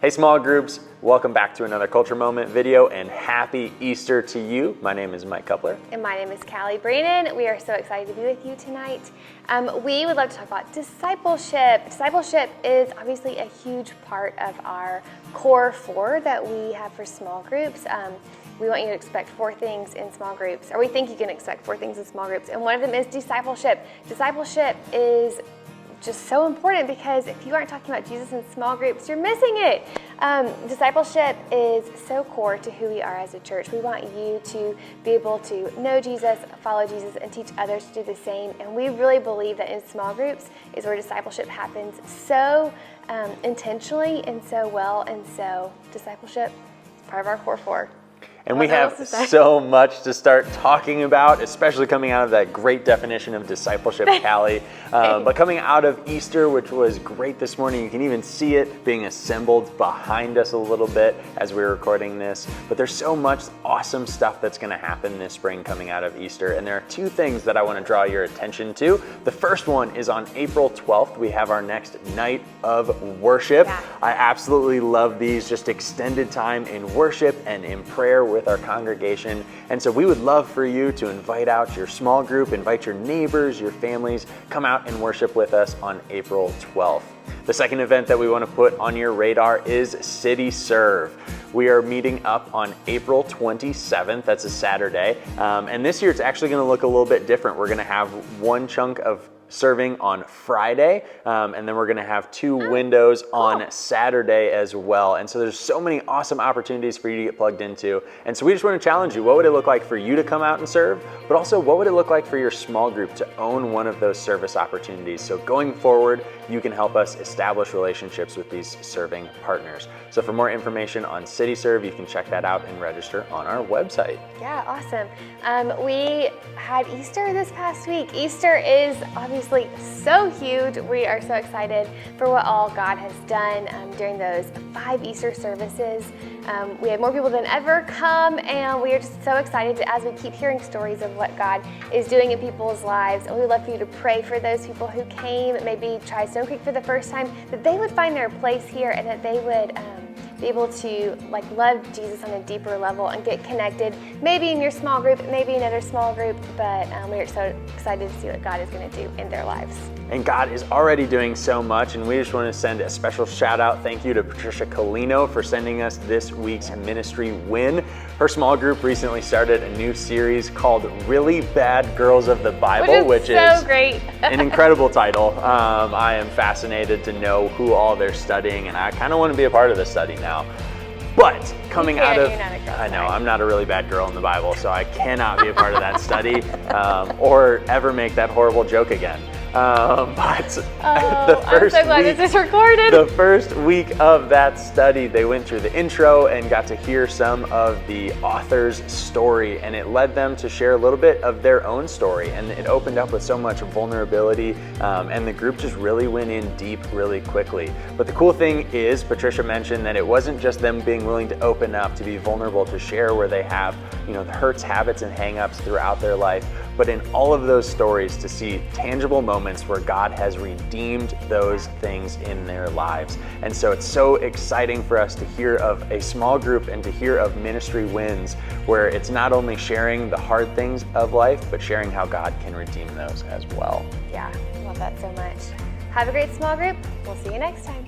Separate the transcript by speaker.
Speaker 1: Hey small groups, welcome back to another Culture Moment video and happy Easter to you. My name is Mike Coupler.
Speaker 2: And my name is Callie Brannon. We are so excited to be with you tonight. We would love to talk about discipleship. Discipleship is obviously a huge part of our core four that we have for small groups. We want you to expect 4 things in small groups, or we think you can expect 4 things in small groups, and one of them is discipleship. Discipleship is just so important because if you aren't talking about Jesus in small groups, you're missing it. Discipleship is so core to who we are as a church. We want you to be able to know Jesus, follow Jesus, and teach others to do the same. And we really believe that in small groups is where discipleship happens so intentionally and so well. And so discipleship is part of our core 4.
Speaker 1: And we have so much to start talking about, especially coming out of that great definition of discipleship, Callie. But coming out of Easter, which was great this morning, you can even see it being assembled behind us a little bit as we're recording this. But there's so much awesome stuff that's going to happen this spring coming out of Easter. And there are 2 things that I want to draw your attention to. The first one is on April 12th. We have our next night of worship.
Speaker 2: Yeah.
Speaker 1: I absolutely love these, just extended time in worship and in prayer with our congregation. And so we would love for you to invite out your small group, invite your neighbors, your families, come out and worship with us on April 12th. The second event that we want to put on your radar is City Serve. We are meeting up on April 27th. That's a Saturday. And this year it's actually going to look a little bit different. We're going to have one chunk of serving on Friday, and then we're going to have 2 windows on Saturday as well. And so there's so many awesome opportunities for you to get plugged into. And so we just want to challenge you. What would it look like for you to come out and serve? But also, what would it look like for your small group to own one of those service opportunities? So going forward, you can help us establish relationships with these serving partners. So for more information on City Serve, you can check that out and register on our website.
Speaker 2: Yeah, awesome. We had Easter this past week. Easter is obviously so huge. We are so excited for what all God has done during those 5 Easter services. We had more people than ever come, and we are just so excited as we keep hearing stories of what God is doing in people's lives. And we would love for you to pray for those people who came, maybe try Stonecreek for the first time, that they would find their place here and that they would be able to love Jesus on a deeper level and get connected, maybe in your small group, maybe another small group, but we're so excited to see what God is going to do in their lives.
Speaker 1: And God is already doing so much, and we just want to send a special shout out, thank you to Patricia Colino for sending us this week's ministry win. Her small group recently started a new series called Really Bad Girls of the Bible, which is
Speaker 2: great.
Speaker 1: An incredible title. I am fascinated to know who all they're studying, and I kind of want to be a part of the study now. But coming out of, I know, I'm not a really bad girl in the Bible, so I cannot be a part of that study or ever make that horrible joke again. But the first
Speaker 2: I'm so glad this is recorded.
Speaker 1: The first week of that study, they went through the intro and got to hear some of the author's story, and it led them to share a little bit of their own story, and it opened up with so much vulnerability, and the group just really went in deep really quickly. But the cool thing is, Patricia mentioned that it wasn't just them being willing to open up, to be vulnerable, to share where they have, the hurts, habits, and hang-ups throughout their life, but in all of those stories to see tangible moments where God has redeemed those things in their lives. And so it's so exciting for us to hear of a small group and to hear of ministry wins where it's not only sharing the hard things of life, but sharing how God can redeem those as well.
Speaker 2: Yeah, love that so much. Have a great small group. We'll see you next time.